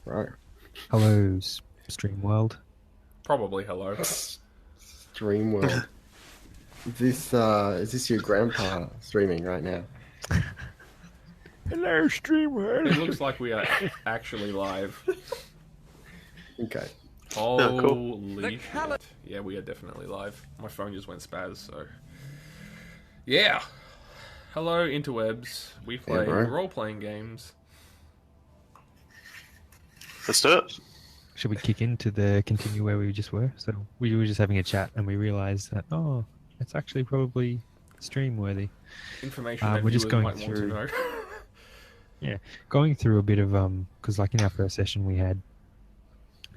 Right. Hello, Stream World. Probably hello. Stream world. Is this your grandpa streaming right now? Hello, Stream World. It looks like we are actually live. Okay. Holy shit. Yeah, we are definitely live. My phone just went spaz, so... Yeah! Hello, interwebs. We play role-playing games. Let's do it. Should we continue where we just were? So we were just having a chat and we realised that, it's actually probably stream-worthy. Information that we're just viewers going might through, want to know. Yeah, going through a bit of, because like in our first session we had,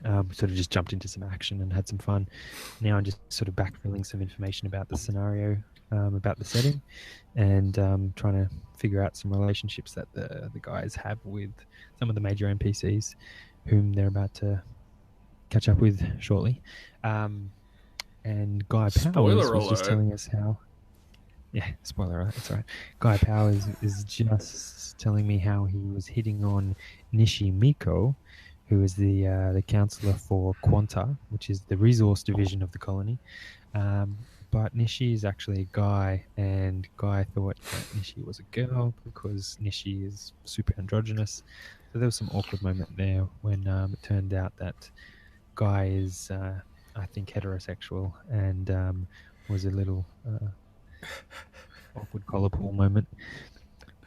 we sort of just jumped into some action and had some fun. Now I'm just sort of backfilling some information about the scenario, about the setting, and trying to figure out some relationships that the guys have with some of the major NPCs whom they're about to catch up with shortly. And Guy Powers was just telling us how... Yeah, spoiler alert, that's right. Guy Powers is just telling me how he was hitting on Nishi Miko, who is the counselor for Quanta, which is the resource division of the colony. But Nishi is actually a guy, and Guy thought that Nishi was a girl because Nishi is super androgynous. So there was some awkward moment there when it turned out that Guy is, I think, heterosexual, and was a little awkward collar pull moment.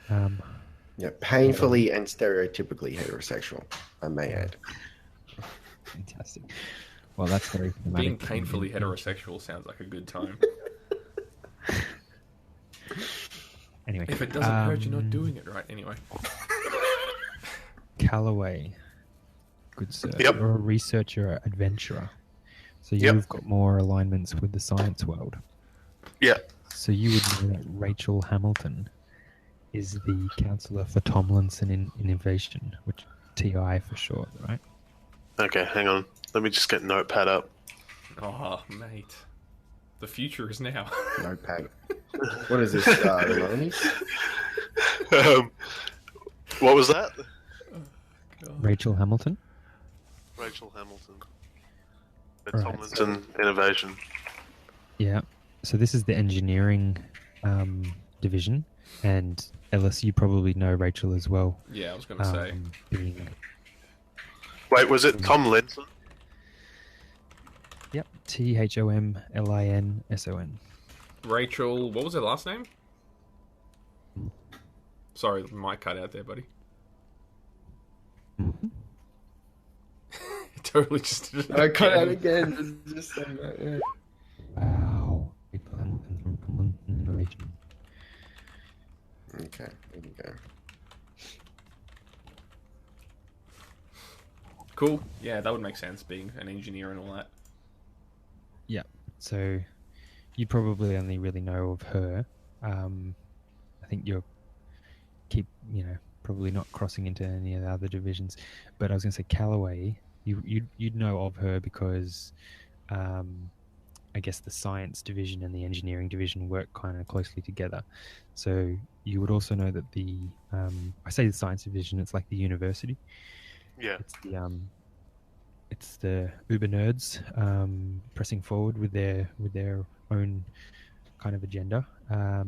Yeah, painfully and stereotypically heterosexual, I may add. Fantastic. Well, that's very thematic. Being painfully heterosexual sounds like a good time. Anyway. If it doesn't hurt, you're not doing it right anyway. Callaway. Good sir. Yep. You're a researcher, adventurer. So you've got more alignments with the science world. Yeah. So you would know that Rachel Hamilton is the counselor for Tomlinson in Innovation, which TI for short, right? Okay, hang on. Let me just get Notepad up. Oh, mate. The future is now. Notepad. What is this, the 90s? What was that? Rachel Hamilton? Rachel Hamilton. Right. Tomlinson Innovation. Yeah. So this is the engineering division, and Ellis, you probably know Rachel as well. Yeah, I was going to say. Wait, was it Tomlinson? Yep. Thomlinson. Rachel, what was her last name? Sorry, the mic cut out there, buddy. Mm-hmm. Totally just did it I cut out again. Just saying that, yeah. Wow. Rachel Hamilton from Tomlinson Innovation. Okay, there we go. Cool. Yeah, that would make sense, being an engineer and all that. Yeah. So you probably only really know of her. I think you're probably not crossing into any of the other divisions. But I was going to say Callaway, you'd know of her because I guess the science division and the engineering division work kind of closely together. So you would also know that I say the science division, it's like the university. Yeah. It's the uber nerds pressing forward with their own kind of agenda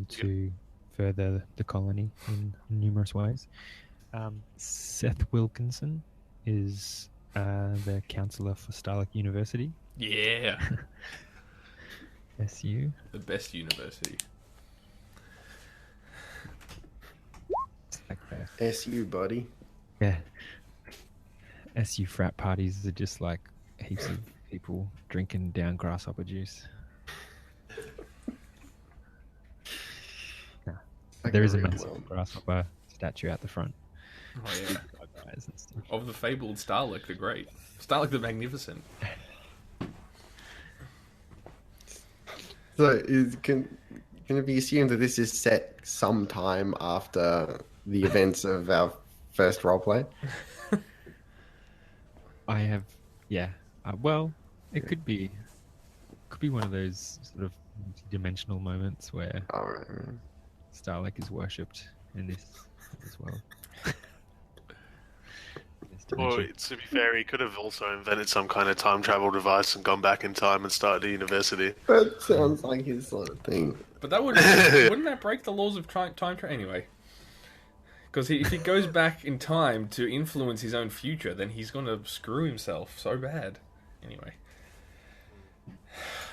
to further the colony in numerous ways. Seth Wilkinson is the counselor for Starlight University. Yeah. SU. The best university. It's like that. SU, buddy. Yeah. SU frat parties are just like heaps of people drinking down grasshopper juice. Like there is a real massive world. grasshopper statue out the front. Oh, yeah. Guys and stuff. Of the fabled Starlick the Great. Starlick the Magnificent. So, can it be assumed that this is set sometime after the events of our first roleplay? I have, yeah. Well, it could be one of those sort of dimensional moments where All right. Starlight is worshipped in this as well. Yes. Or, dimension. to be fair, he could have also invented some kind of time travel device and gone back in time and started a university. That sounds like his sort of thing. But that wouldn't that break the laws of time travel anyway? Because if he goes back in time to influence his own future, then he's going to screw himself so bad. Anyway,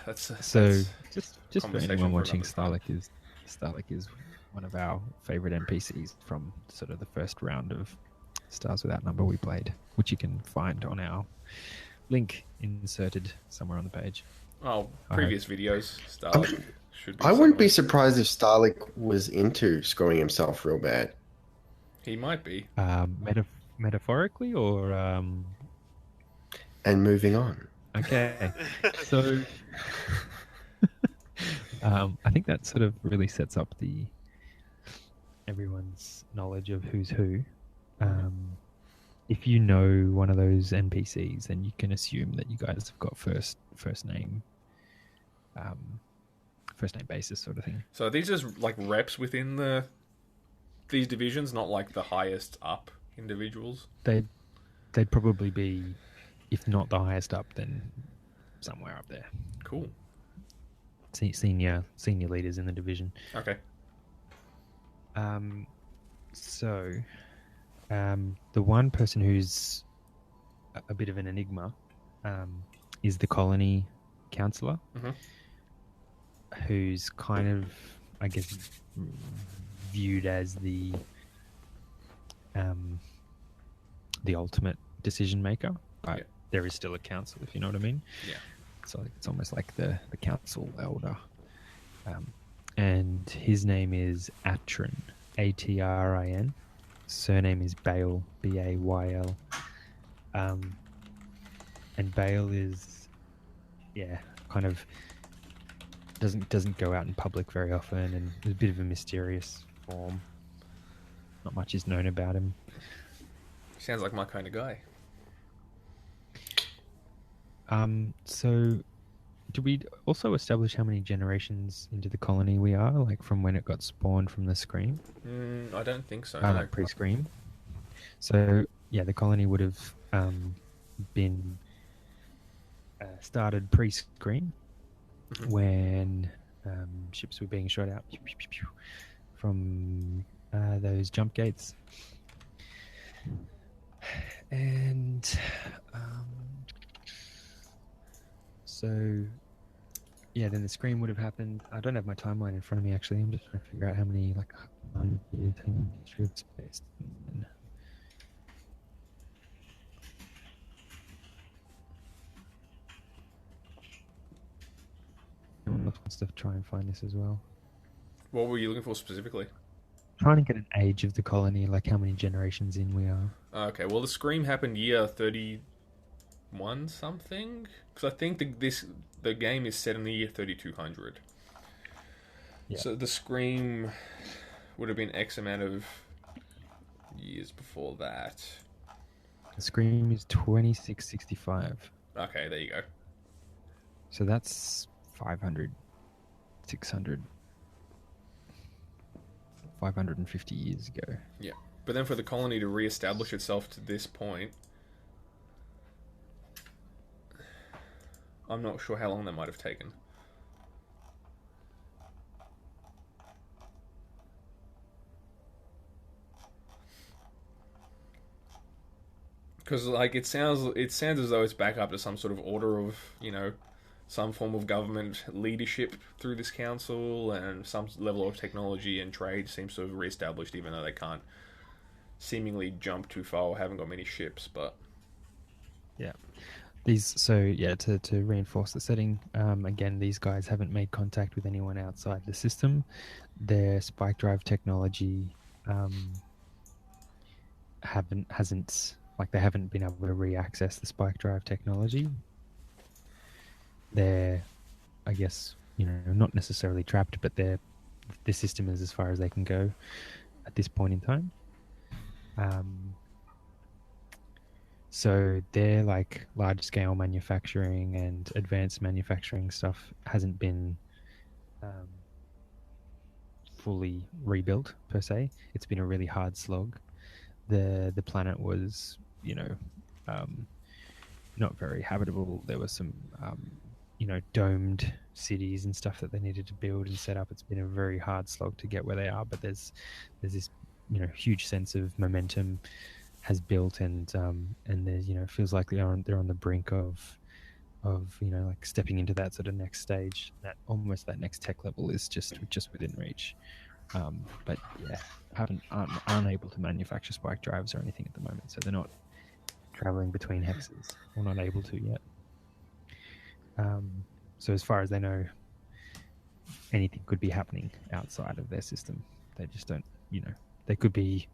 that's just for conversation anyone for watching, another time. Starlick is one of our favorite NPCs from sort of the first round of Stars Without Number we played, which you can find on our link inserted somewhere on the page. Oh, previous videos. Starlick should be. I wouldn't be surprised if Starlick was into screwing himself real bad. He might be. Metaphorically or And moving on. okay. So I think that sort of really sets up everyone's knowledge of who's who. If you know one of those NPCs, then you can assume that you guys have got first name basis sort of thing. So are these just like reps within these divisions, not like the highest up individuals? They'd probably be, if not the highest up, then somewhere up there. Cool. Senior leaders in the division. Okay. So, the one person who's a bit of an enigma is the colony counselor, who's kind of, I guess, viewed as the ultimate decision maker, but there is still a council, if you know what I mean. Yeah. So it's almost like the council elder. And his name is Atrin, Atrin. Surname is Bale, Bayl. And Bale is, kind of doesn't go out in public very often, and is a bit of a mysterious form. Not much is known about him. Sounds like my kind of guy. So do we also establish how many generations into the colony we are, like from when it got spawned from the Scream? I don't think so. Like pre-Scream. So yeah, the colony would have been started pre-Scream when ships were being shot out from those jump gates. And so yeah, then the Scream would have happened. I don't have my timeline in front of me actually. I'm just trying to figure out how many like history of space. Anyone else wants to try and find this as well? What were you looking for specifically? Trying to get an age of the colony, like how many generations in we are. Okay, well the Scream happened year 31 something, because I think the game is set in the year 3200. Yeah. So the Scream would have been X amount of years before that. The Scream is 2665. Okay, there you go. So that's 500, 600, 550 years ago. Yeah, but then for the colony to re-establish itself to this point, I'm not sure how long that might have taken. Because like it sounds as though it's back up to some sort of order of, some form of government leadership through this council, and some level of technology and trade seems to have re-established, even though they can't seemingly jump too far or haven't got many ships. But yeah, to reinforce the setting, again, these guys haven't made contact with anyone outside the system. Their spike drive technology they haven't been able to re-access the spike drive technology. They're, I guess, not necessarily trapped, but the system is as far as they can go at this point in time. So their like large scale manufacturing and advanced manufacturing stuff hasn't been fully rebuilt per se. It's been a really hard slog. The planet was not very habitable. There was some, domed cities and stuff that they needed to build and set up. It's been a very hard slog to get where they are, but there's this, huge sense of momentum has built, and there's, it feels like they're on the brink of like stepping into that sort of next stage. That almost that next tech level is just within reach. But yeah, aren't able to manufacture spike drives or anything at the moment, so they're not traveling between hexes, or not able to yet. So as far as they know, anything could be happening outside of their system. They just don't, they could be,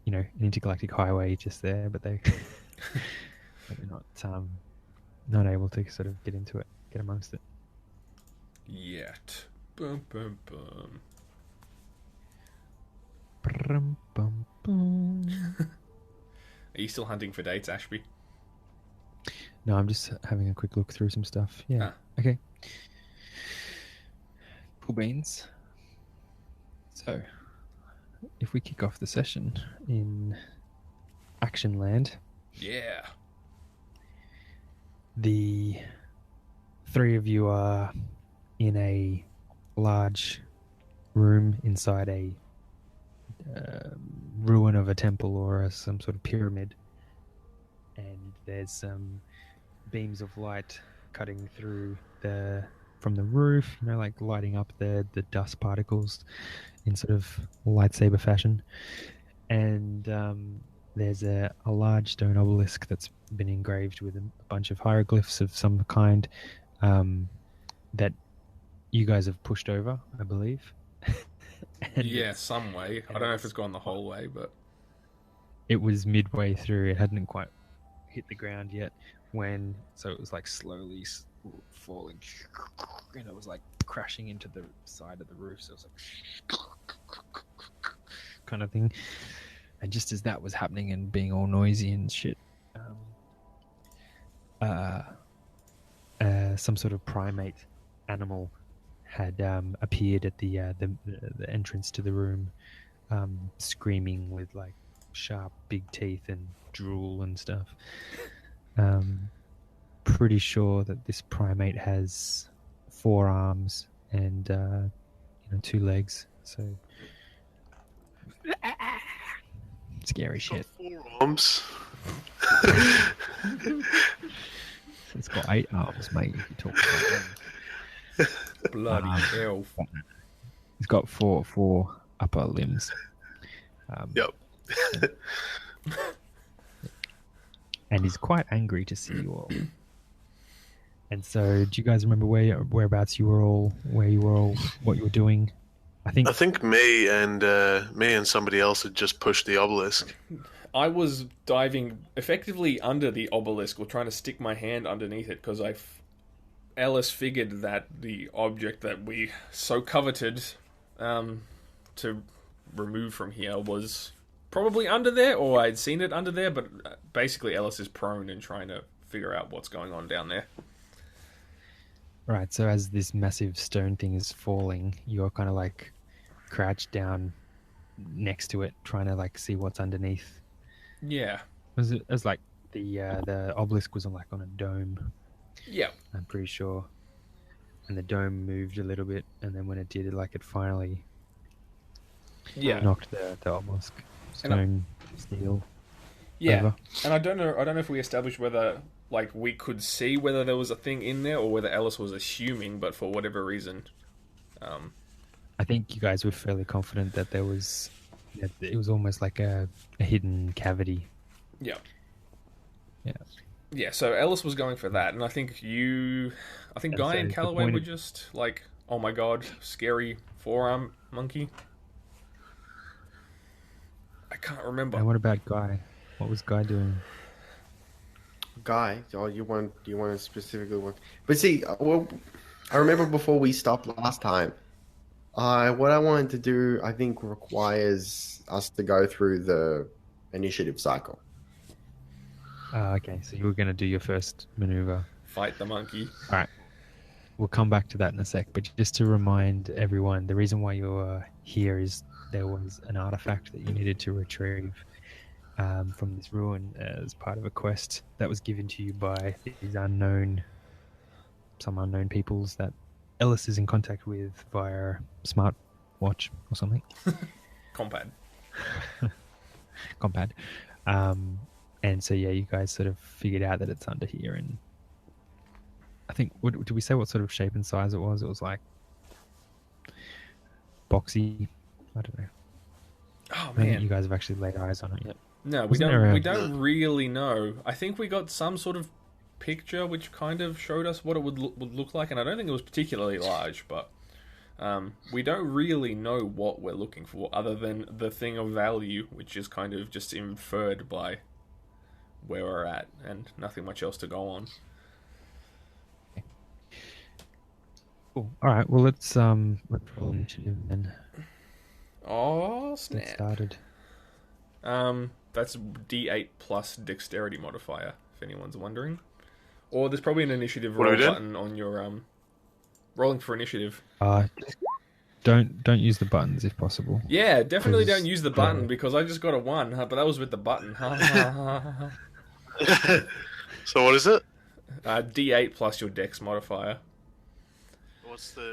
an intergalactic highway just there, but they're not able to sort of get into it, get amongst it. Yet. Bum, bum, bum. Brum, bum, bum. Are you still hunting for dates, Ashby? No, I'm just having a quick look through some stuff. Yeah. Ah. Okay. Cool beans. So, if we kick off the session in Action Land, Yeah. the three of you are in a large room inside a ruin of a temple or some sort of pyramid, and there's some beams of light cutting through from the roof, like lighting up the dust particles in sort of lightsaber fashion. And there's a large stone obelisk that's been engraved with a bunch of hieroglyphs of some kind that you guys have pushed over, I believe. Yeah, some way. I don't know if it's gone the whole way, but it was midway through. It hadn't quite hit the ground yet so it was like slowly falling, and it was like crashing into the side of the roof. So it was like kind of thing. And just as that was happening and being all noisy and shit, some sort of primate animal had appeared at the entrance to the room, screaming with like sharp big teeth and drool and stuff. Pretty sure that this primate has 4 arms and 2 legs, so scary shit. 4 arms. It's got 8 arms, mate. If you talk about them. bloody hell. He's got four upper limbs. Yep. And he's quite angry to see you all. And so, do you guys remember whereabouts you were all, what you were doing? I think me and somebody else had just pushed the obelisk. I was diving effectively under the obelisk, or trying to stick my hand underneath it, because Ellis figured that the object that we so coveted to remove from here was probably under there, or I'd seen it under there, but basically Ellis is prone and trying to figure out what's going on down there. Right, so as this massive stone thing is falling, you're kind of like crouched down next to it, trying to like see what's underneath. Yeah. It was like the obelisk was on a dome. Yeah. I'm pretty sure. And the dome moved a little bit, and then when it did, it finally knocked the obelisk stone steel. Yeah. over. And I don't know if we established whether we could see whether there was a thing in there, or whether Ellis was assuming, but for whatever reason. I think you guys were fairly confident that there was. It was almost like a hidden cavity. Yeah. Yeah. Yeah, so Ellis was going for that, and I think Guy and Calloway were just like, oh my god, scary forearm monkey. I can't remember. And what about Guy? What was Guy doing? Guy, you want to specifically want? But see, well, I remember before we stopped last time. What I wanted to do, I think, requires us to go through the initiative cycle. Okay, so you were going to do your first maneuver. Fight the monkey. All right. We'll come back to that in a sec, but just to remind everyone, the reason why you're here is there was an artifact that you needed to retrieve, from this ruin as part of a quest that was given to you by these unknown peoples that Ellis is in contact with via smartwatch or something. Compad. Compad. And so yeah, you guys sort of figured out that it's under here, and I think did we say what sort of shape and size it was? It was like boxy. I don't know. Oh I don't think man, you guys have actually laid eyes on it yet. no, we Wasn't there don't. a- We don't really know. I think we got some sort of picture which kind of showed us what it would look like, and I don't think it was particularly large, but we don't really know what we're looking for, other than the thing of value, which is kind of just inferred by where we're at, and nothing much else to go on. Cool. All right. Well, let's roll initiative and Oh get snap! started. That's D8 plus dexterity modifier, if anyone's wondering. Or there's probably an initiative What are roll we doing? button on your rolling for initiative. Don't use the buttons if possible. Yeah, definitely 'Cause, don't use the button because I just got a 1, but that was with the button. So what is it? D8 plus your dex modifier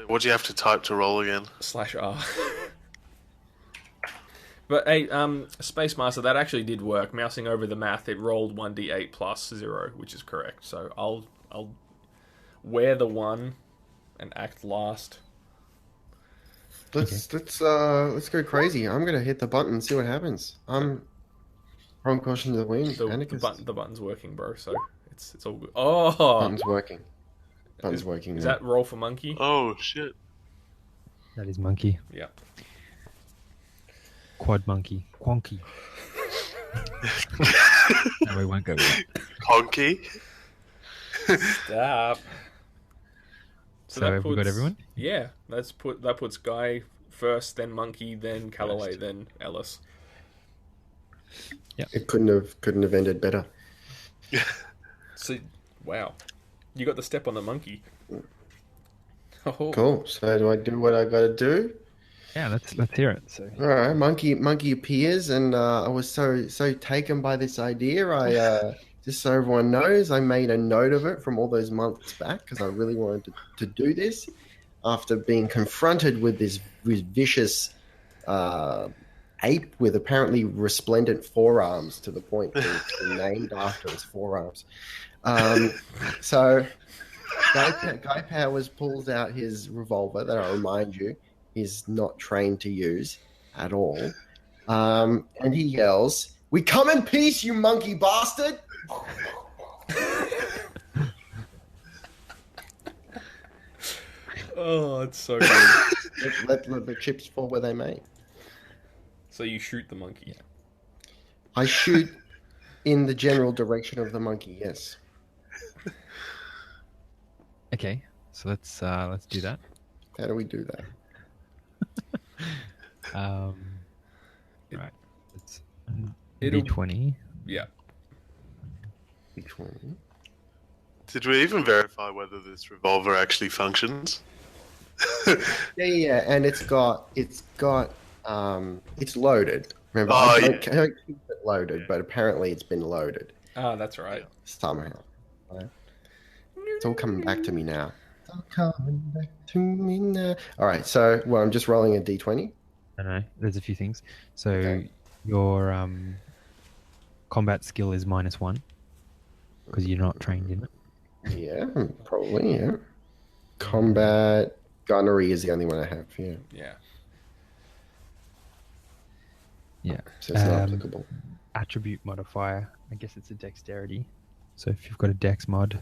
What do you have to type to roll again? /R. But hey, Space Master, that actually did work. Mousing over the math, it rolled 1d8 plus 0, which is correct. So I'll wear the 1 and act last. Let's go crazy. I'm gonna hit the button and see what happens. I'm caution to the wind. The button's working, bro. So it's all good. Oh, Button's working. Button's working. is now. that roll for monkey? Oh shit! That is monkey. Yeah. Quad monkey. Quonky. No, we won't go with that. Honky. Stop. So have we got everyone? Yeah, that puts Guy first, then Monkey, then Callaway, First. then Ellis. It couldn't have ended better. So, wow, you got the step on the monkey. Oh, Cool. So do I do what I gotta do? Yeah, let's hear it. So All right. Monkey appears, and I was so taken by this idea. I just so everyone knows, I made a note of it from all those months back because I really wanted to do this. After being confronted with this vicious ape with apparently resplendent forearms to the point that it's been named after its forearms. So Guy Powers pulls out his revolver that I remind you he's not trained to use at all. And he yells, "We come in peace, you monkey bastard!" oh, it's so good. let the chips fall where they may. So you shoot the monkey. I shoot in the general direction of the monkey, yes. okay, so let's do that. How do we do that? Right. It's It'll- D20. Yeah. Which one? Did we even verify whether this revolver actually functions? Yeah, and it's loaded. Remember, Oh, I don't keep it loaded, but apparently it's been loaded Ah, that's right. somehow. Right? It's all coming back to me now. It's all coming back to me now. All right, so I'm just rolling a d20. I know. There's a few things. So Okay. your combat skill is -1 because you're not trained in it. Yeah, probably. Yeah. Combat gunnery is the only one I have. Yeah, Yeah. Yeah. so it's not Um, applicable. Attribute modifier. I guess it's a dexterity. So if you've got a dex mod,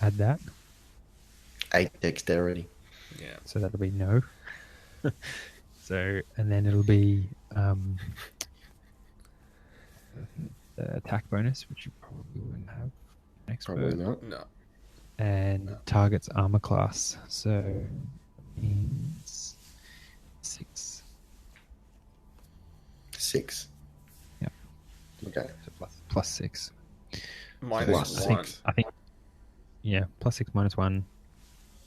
add that. 8 dexterity. Yeah. So that'll be no. So and then it'll be the attack bonus, which you probably wouldn't have. Expert. Probably not. No. And target's armor class. So means 6. 6. Yeah. Okay. So plus 6. Minus Plus 1. I think. Yeah, +6 -1.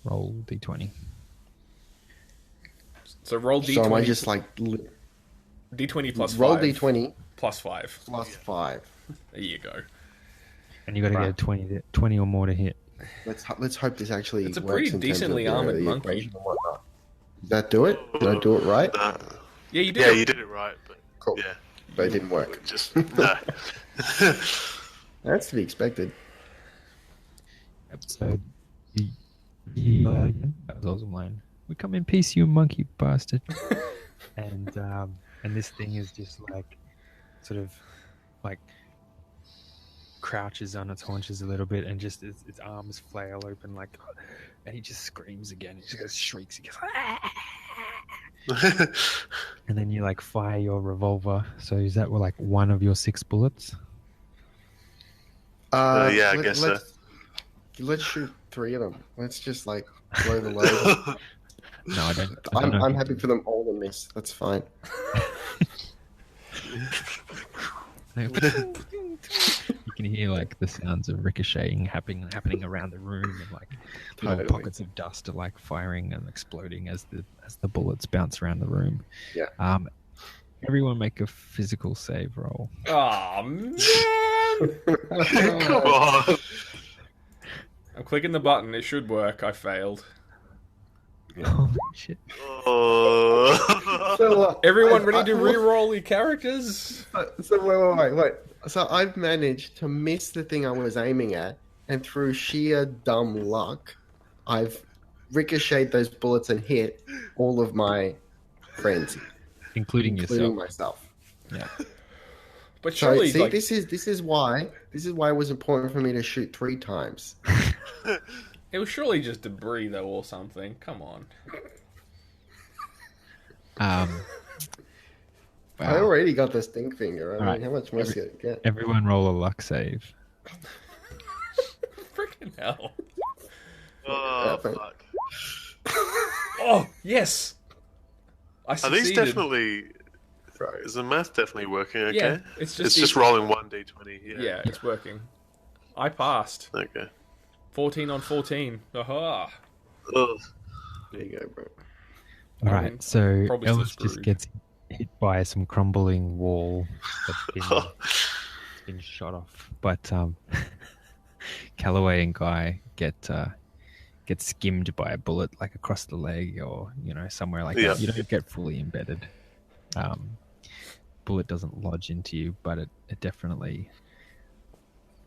Roll d20. So roll D20. So am I just like D20 plus roll 5. d20? +5. +5. There you go. And you got to Right. get a 20 or more to hit. Let's hope this actually It's a works pretty in terms decently of, armored the monkey. equation and whatnot. Did that do it? Did I do it right? Nah. Yeah, you did. Yeah, you did it right, but Cool. yeah, But it didn't work. just no. That's to be expected. So, that was also mine. We come in peace, you monkey bastard. and this thing is just like, sort of, like, crouches on its haunches a little bit, and just its arms flail open, like, and he just screams again. He just goes, shrieks. He goes, "Ah!" And then you like fire your revolver. So is that like one of your 6 bullets? Yeah, I guess so. Let's shoot 3 of them. Let's just like blow the load. No, I don't. I'm happy for them all to miss. That's fine. You can hear like the sounds of ricocheting happening around the room, and like little Totally. pockets of dust are like firing and exploding as the bullets bounce around the room. Yeah. Everyone make a physical save roll. Oh man! Come on. I'm clicking the button. It should work. I failed. Oh shit! Oh. So, Everyone ready to re-roll your characters? So wait. So I've managed to miss the thing I was aiming at, and through sheer dumb luck, I've ricocheted those bullets and hit all of my friends, Including yourself. myself. Yeah. But So surely, see, like, this is why it was important for me to shoot 3 times. it was surely just debris, though, or something. Come on. I Wow. already got the stink finger. I mean, Alright. how much more do you get? Everyone roll a luck save. Freaking hell. Oh, fuck. Oh, yes! I Are succeeded. these definitely... Is the math definitely working okay? Yeah, it's just rolling 1d20. Yeah, it's working. I passed. Okay. 14 on 14. Aha! Ugh. There you go, bro. All I right, mean, so probably still Ellis just screwed. gets hit by some crumbling wall that's been shot off. But Callaway and Guy get skimmed by a bullet, like across the leg or somewhere like Yeah. that. You don't get fully embedded. Bullet doesn't lodge into you, but it definitely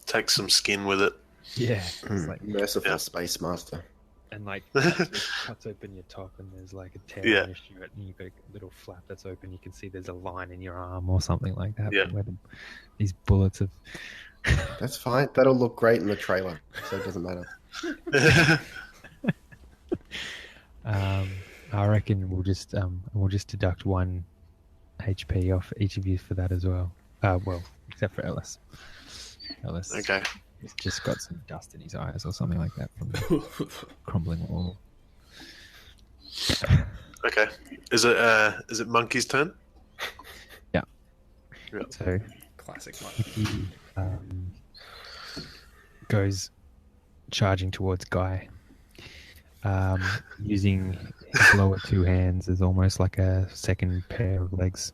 Take some skin with it. it's like Merciful Yeah. Space Master. and like cuts open your top, and there's like a tear Yeah. in your shirt, and you've got a little flap that's open. You can see there's a line in your arm or something like that. Yeah. Where these bullets have. That's fine. That'll look great in the trailer, so it doesn't matter. I reckon we'll just deduct 1 HP off each of you for that as well. Well, except for Ellis. Ellis Okay. has just got some dust in his eyes or something like that from the crumbling wall. Okay. Is it Monkey's turn? So Classic one. he goes charging towards Guy, using his lower 2 hands as almost like a second pair of legs.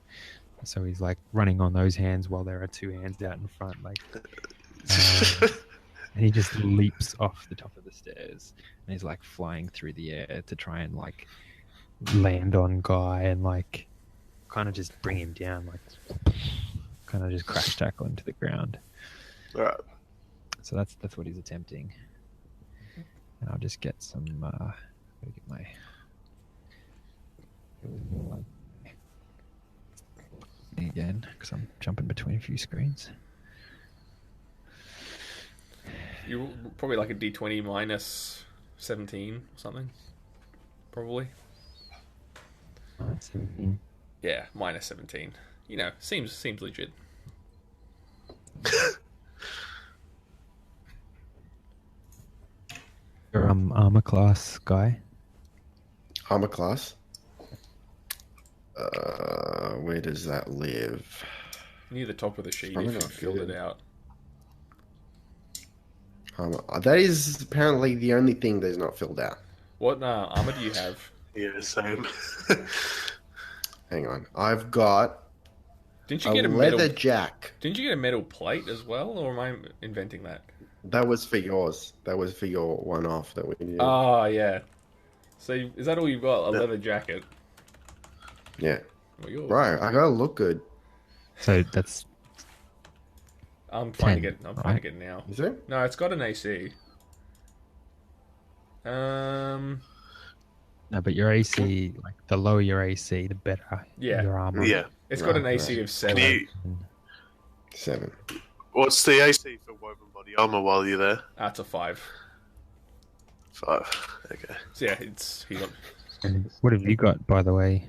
So he's like running on those hands while there are 2 hands out in front, like. And he just leaps off the top of the stairs, and he's like flying through the air to try and like land on Guy and like kind of just bring him down, like kind of just crash tackle him to the ground. Alright. So that's what he's attempting. And I'll just get some. Gotta get my. Again, because I'm jumping between a few screens. You're probably like a D20 minus 17 or something. Probably. 17. Yeah, minus 17. Seems legit. Your armor class Guy. Armor class. Where does that live? Near the top of the sheet Probably if you not filled good. it out. That is apparently the only thing that's not filled out. What armor do you have? Yeah, same. Hang on. I've got Didn't you A get a leather metal? jack. Didn't you get a metal plate as well, or am I inventing that? That was for yours. That was for your one-off that we did. Ah, yeah. So is that all you've got? A Yeah. leather jacket? Yeah. Well, you're... Right, I gotta look good. So that's I'm trying to 10, get. I'm trying to right? get now. Is it? No, it's got an AC. no, but your AC, like the lower your AC, the better Yeah. your armor. Yeah. It's got an Right, AC right. of Can 7. you? 7. What's the AC for woven body armor while you're there? That's a 5. 5. Okay. So yeah, it's he got And what have you got, by the way?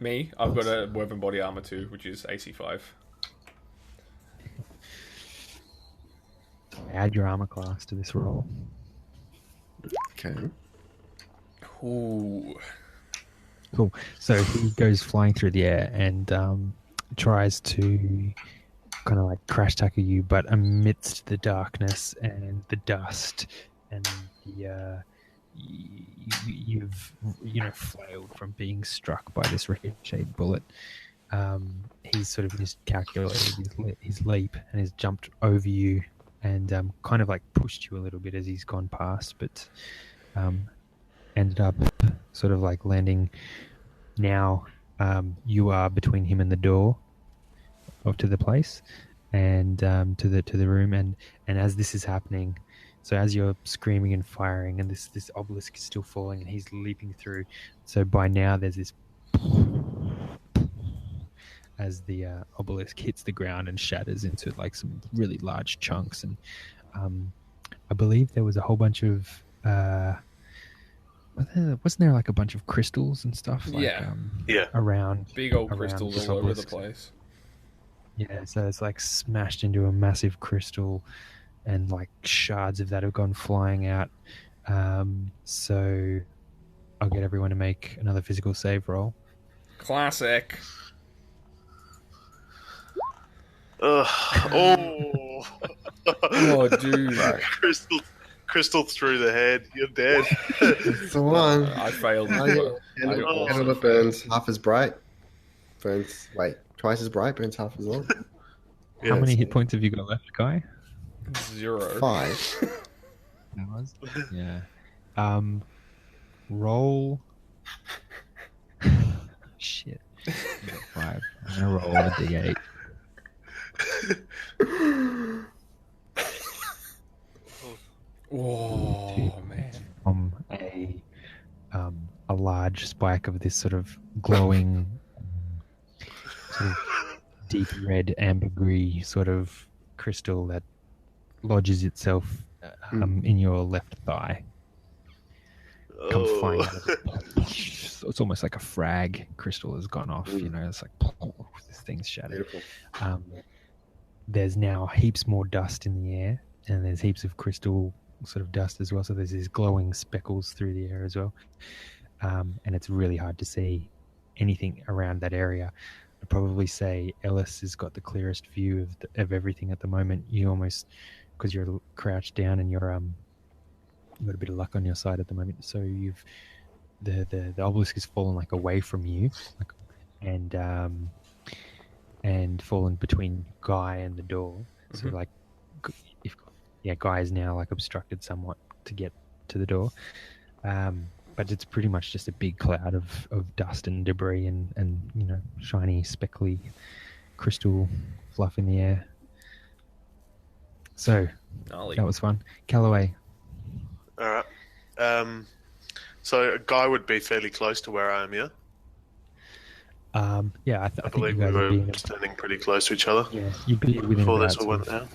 me. I've got a woven body armor too, which is AC 5. Add your armor class to this roll. Okay. Ooh. Cool. So he goes flying through the air and tries to kind of like crash tackle you, but amidst the darkness and the dust and the you've flailed from being struck by this ricocheted bullet. He's sort of miscalculated his leap and has jumped over you and kind of like pushed you a little bit as he's gone past, but ended up sort of like landing. Now you are between him and the door to the place and to the room, and as this is happening, so as you're screaming and firing and this obelisk is still falling and he's leaping through, so by now there's this as the obelisk hits the ground and shatters into like some really large chunks, and I believe there was a whole bunch of wasn't there like a bunch of crystals and stuff like, Yeah. around Big old around crystals this all over the obelisk? place. Yeah, so it's like smashed into a massive crystal and like shards of that have gone flying out. So I'll get everyone to make another physical save roll. Classic. Oh. Oh, dude. Crystal through the head. You're dead. That's the one. I failed. Oh, yeah. I Candle also that burns half as bright. Burns, twice as bright, burns half as long. How many hit points have you got left, Guy? 0. 5. That was? Yeah. Roll. Shit. You got 5. I'm gonna roll a d8. Oh, man. A large spike of this sort of glowing, sort of deep red ambergris sort of crystal that lodges itself in your left thigh. Come flying out of it. So it's almost like a frag crystal has gone off. You know, it's like this thing's shattered. Beautiful. There's now heaps more dust in the air, and there's heaps of crystal sort of dust as well. So there's these glowing speckles through the air as well, and it's really hard to see anything around that area. I'd probably say Ellis has got the clearest view of everything at the moment. You almost, because you're crouched down and you've got a bit of luck on your side at the moment. So you've the obelisk has fallen like away from you, and fallen between Guy and the door. So like, Guy is now like obstructed somewhat to get to the door. But it's pretty much just a big cloud of dust and debris and shiny, speckly crystal fluff in the air. So Gnarly. that was fun. Callaway. All right. So a guy would be fairly close to where I am, yeah? Yeah, I I think you believe we guys were would be standing pretty close to each other you'd be within before about this all went sort down.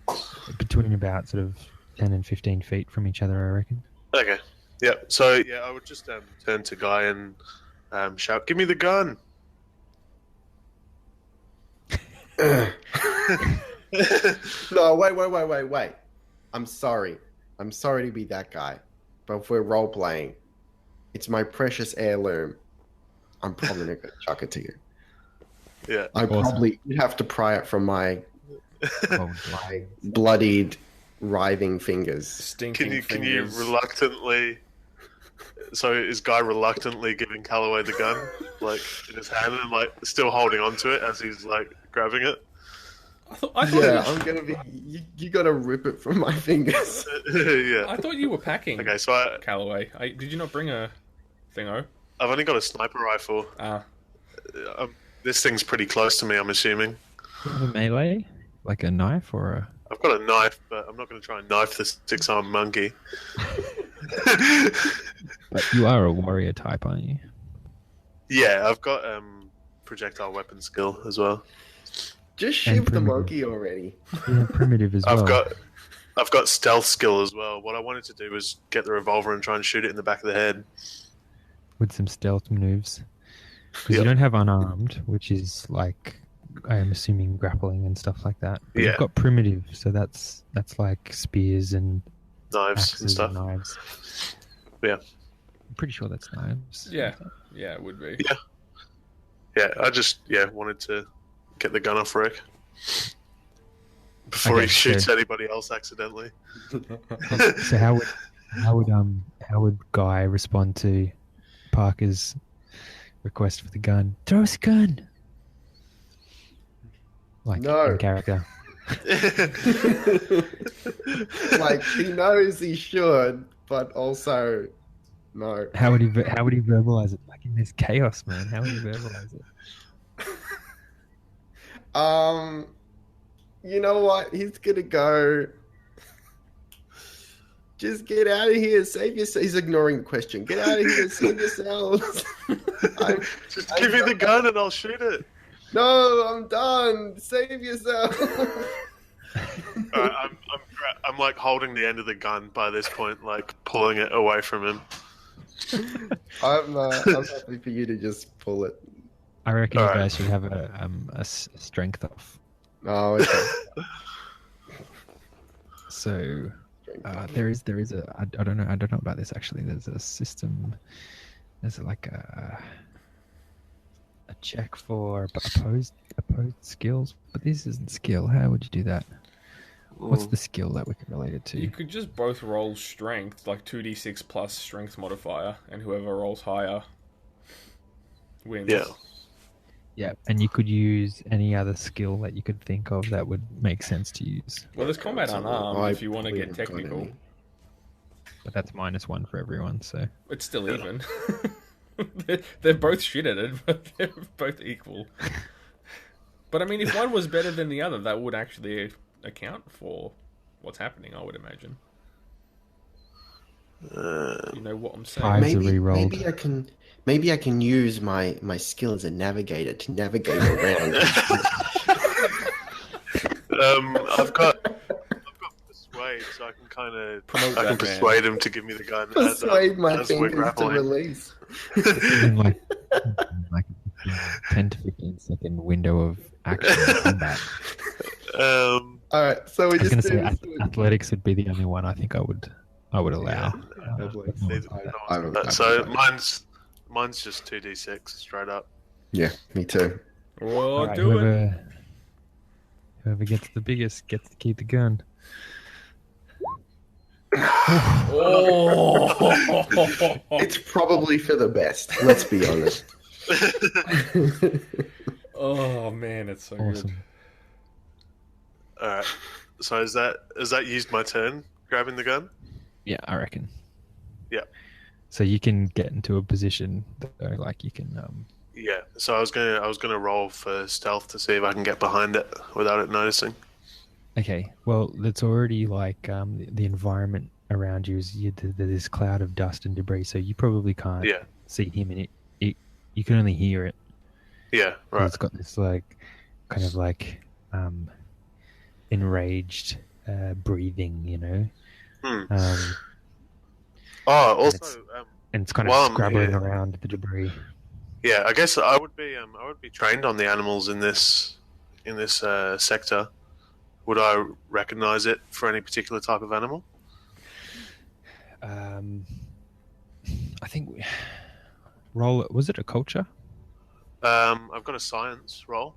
of, between about sort of 10 and 15 feet from each other, I reckon. Okay. Yeah. So yeah, I would just turn to Guy and shout, "Give me the gun!" No, wait. I'm sorry to be that guy. But if we're role playing, it's my precious heirloom. I'm probably not going to chuck it to you. Yeah. I probably would have to pry it from my bloodied, writhing fingers. Stinking Can you fingers. reluctantly So is Guy reluctantly giving Calloway the gun, like in his hand, and like still holding onto it as he's like grabbing it? I thought Yeah, I'm gonna be. You gotta rip it from my fingers. Yeah. I thought you were packing. Okay, so Calloway. Did you not bring a thingo? I've only got a sniper rifle. Ah, This thing's pretty close to me, I'm assuming. Do you have a melee, like a knife or a? I've got a knife, but I'm not going to try and knife this six-armed monkey. But you are a warrior type, aren't you? Yeah, I've got projectile weapon skill as well. Just And shiv the primitive. monkey already. Yeah, primitive as well. I've got stealth skill as well. What I wanted to do was get the revolver and try and shoot it in the back of the head. With some stealth moves. Because Yep. you don't have unarmed, which is like, I am assuming grappling and stuff like that. But Yeah. you've got primitive, so that's like spears and Knives axes and stuff. knives. Yeah. I'm pretty sure that's knives. yeah, yeah, it would be. Yeah, I just wanted to get the gun off Rick before Okay, he shoots so- anybody else accidentally. So how would Guy respond to Parker's request for the gun? Throw us a gun. Like No. in character. Like he knows he should, but also no. How would he verbalize it? Like in this chaos, man. How would he verbalize it? You know what? He's gonna go. Just get out of here. Save yourself. He's ignoring the question. Get out of here. Save yourselves. Just give me the gun and I'll shoot it. No, I'm done. Save yourself. Alright, I'm like holding the end of the gun by this point, like pulling it away from him. I'm happy for you to just pull it. I reckon All you right. guys should have a strength off. Oh, okay. So there is a I don't know about this actually. There's a system. There's like a check for opposed skills, but this isn't skill. How would you do that? What's the skill that we can relate it You to? could just both roll strength, like 2d6 plus strength modifier, and whoever rolls higher wins. Yeah. Yeah, and you could use any other skill that you could think of that would make sense to use. Well, there's combat unarmed I if you want to get haven't got technical. any. But that's -1 for everyone, so It's still even. they're both shit at it, but they're both equal. But I mean, if one was better than the other, that would actually account for what's happening, I would imagine. You know what I'm saying? Fives are re-rolled. Maybe I can use my skill as a navigator to navigate around. I've got persuade, so I can kind of Promote that, man. persuade him to give me the gun. Persuade my as we're fingers to grappling. release. in like a 10 to 15 second window of action and combat. Um, All right, so we I was just going to do say this. athletics would be the only one I think I would allow. Athletics. No, neither- I- no I one's don't- got that. So mine's just 2d6 straight up. Yeah, me too. Well, Alright, do it. whoever gets the biggest gets to keep the gun. Oh! It's probably for the best. Let's be honest. Oh man, it's so good. Awesome. All right. So is that used my turn grabbing the gun? Yeah, I reckon. Yeah. So you can get into a position though, like you can. Yeah. So I was gonna roll for stealth to see if I can get behind it without it noticing. Okay, well, it's already like the environment around you is there's this cloud of dust and debris, so you probably can't Yeah. see him in it. You can only hear it. Yeah. 'Cause Right. It's got this like kind of like enraged breathing, you know. Hmm. And Also, it's kind While of I'm scrabbling here- around the debris. yeah. I guess I would be trained on the animals in this sector. Would I recognize it for any particular type of animal? I think roll. Was it a culture? I've got a science roll.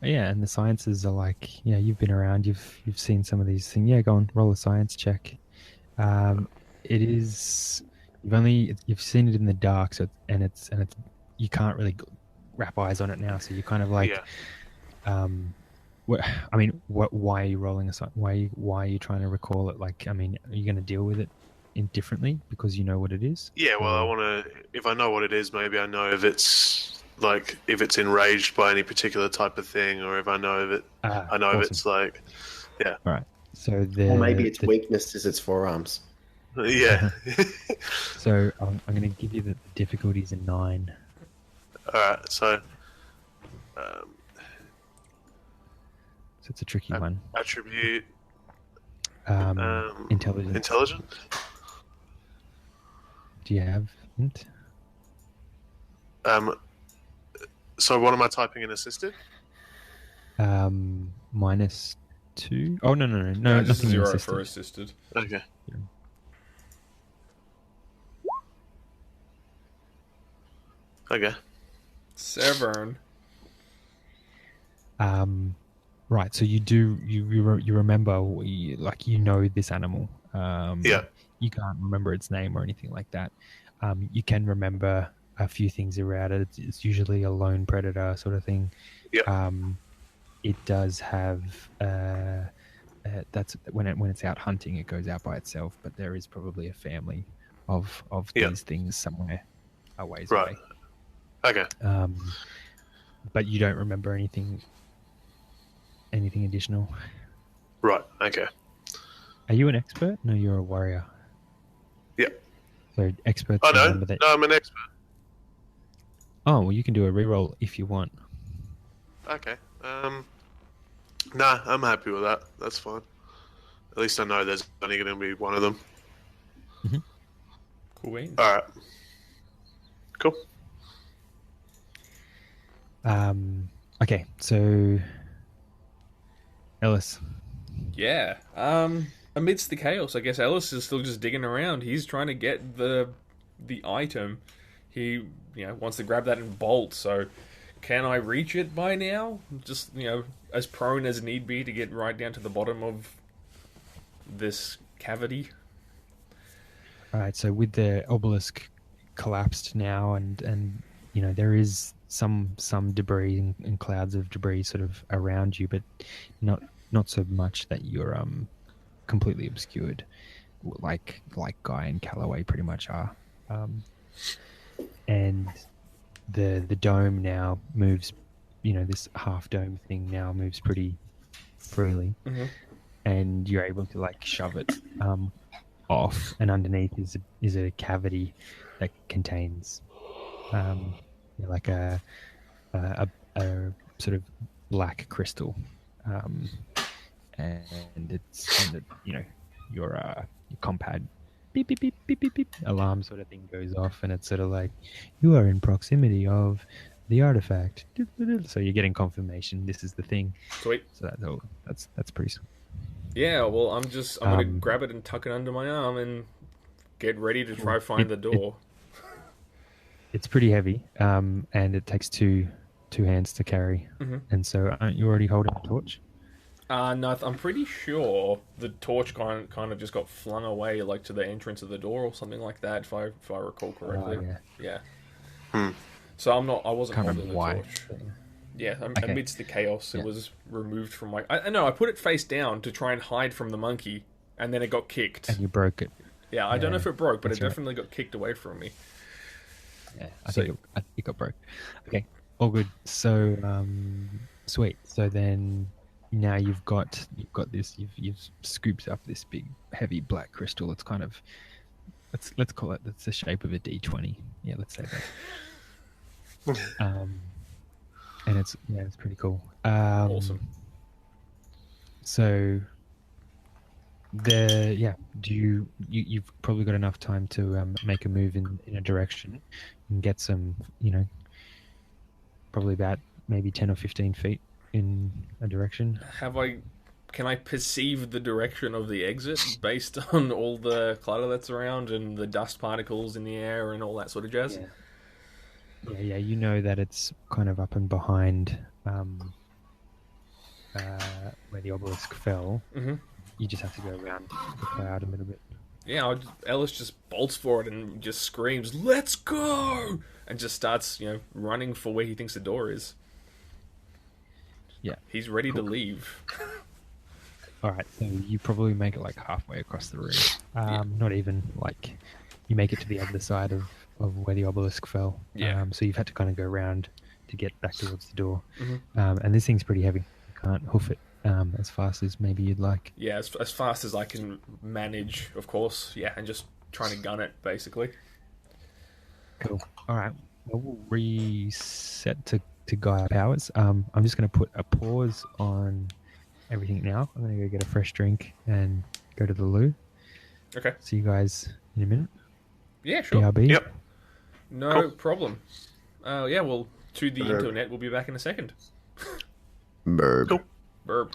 Yeah, and the sciences are like, yeah, you've been around, you've seen some of these things. Yeah, go on, roll a science check. it is. You've seen it in the dark, so it's you can't really wrap eyes on it now. So you're kind of like, Yeah. I mean, why are you rolling aside? Why are you trying to recall it? Like, I mean, are you going to deal with it indifferently because you know what it is? Yeah, well, I Or- want to. If I know what it is, maybe I know if it's enraged by any particular type of thing, or if I know if it. I know if awesome. it's like, yeah, All right. So Or maybe its the weakness is its forearms. yeah. so I'm going to give you the difficulties in 9. All right, so um, So it's a tricky one. attribute Intelligence. intelligence. Do you have int? So what am I typing in assisted? -2. Oh no, Just nothing 0 assisted. for assisted. Okay. Okay. 7. Right. So you remember you know this animal. Yeah. You can't remember its name or anything like that. You can remember a few things around it. It's usually a lone predator sort of thing. Yeah. It does have that's when it's out hunting, it goes out by itself. But there is probably a family of Yeah. these things somewhere a ways Right. away. Okay. But you don't remember anything additional. Right. Okay. Are you an expert? No, you're a warrior. Yeah. So experts Oh no. remember that. No, I'm an expert. Oh well, you can do a reroll if you want. Okay. Nah, I'm happy with that. That's fine. At least I know there's only going to be one of them. Cool beans. All right. Cool. Okay, so Ellis. Yeah. Amidst the chaos, I guess Ellis is still just digging around. He's trying to get the item. He wants to grab that and bolt. So, can I reach it by now? Just as prone as need be to get right down to the bottom of this cavity. All right, so with the obelisk collapsed now, and there is some debris and clouds of debris sort of around you, but not so much that you're completely obscured, like Guy and Calloway pretty much are. And the dome now moves, this half dome thing now moves pretty freely, and you're able to shove it off, and underneath is a cavity that contains like a sort of black crystal, and your compad beep beep beep beep beep beep alarm sort of thing goes off, and it's sort of like you are in proximity of the artifact. So you're getting confirmation this is the thing. Sweet. So that's pretty sweet. Yeah, well, I'm gonna grab it and tuck it under my arm and get ready to try find the door. It's pretty heavy, and it takes two hands to carry. And so aren't you already holding a torch? No, I'm pretty sure the torch kind of just got flung away, to the entrance of the door or something like that, if I recall correctly. Yeah. So I wasn't Can't holding remember the why. torch. Yeah, Okay. amidst the chaos, Yeah. it was removed from my. I know. I put it face down to try and hide from the monkey, and then it got kicked. And you broke it. Yeah, I don't know if it broke, but it that's right. definitely got kicked away from me. Yeah, I So- think it got broke. Okay, all good. So sweet. So then now you've got this. You've scooped up this big heavy black crystal. It's kind of let's call it. That's the shape of a D20. Yeah, let's say that. And it's pretty cool. Awesome. So you've probably got enough time to make a move in a direction and get some, probably about maybe 10 or 15 feet in a direction. Can I perceive the direction of the exit based on all the clutter that's around and the dust particles in the air and all that sort of jazz? Yeah, you know that it's kind of up and behind where the obelisk fell. Mm-hmm. You just have to go around the cloud a little bit. Yeah, Ellis just bolts for it and just screams, "Let's go!" and just starts, running for where he thinks the door is. Yeah. He's ready to leave. All right, so you probably make it like halfway across the room. Not even like you make it to the other side of where the obelisk fell. Yeah. So you've had to kind of go around to get back towards the door. Mhm. And this thing's pretty heavy. You can't hoof it as fast as maybe you'd like. Yeah, as fast as I can manage, of course. Yeah, and just trying to gun it, basically. Cool. All right. Well, we'll reset to Gaia powers. I'm just going to put a pause on everything now. I'm going to go get a fresh drink and go to the loo. Okay. See you guys in a minute. Yeah, sure. BRB. Yep. No Cool. problem. Yeah, well, to the Burp. internet. We'll be back in a second. Burp. Cool. Burp.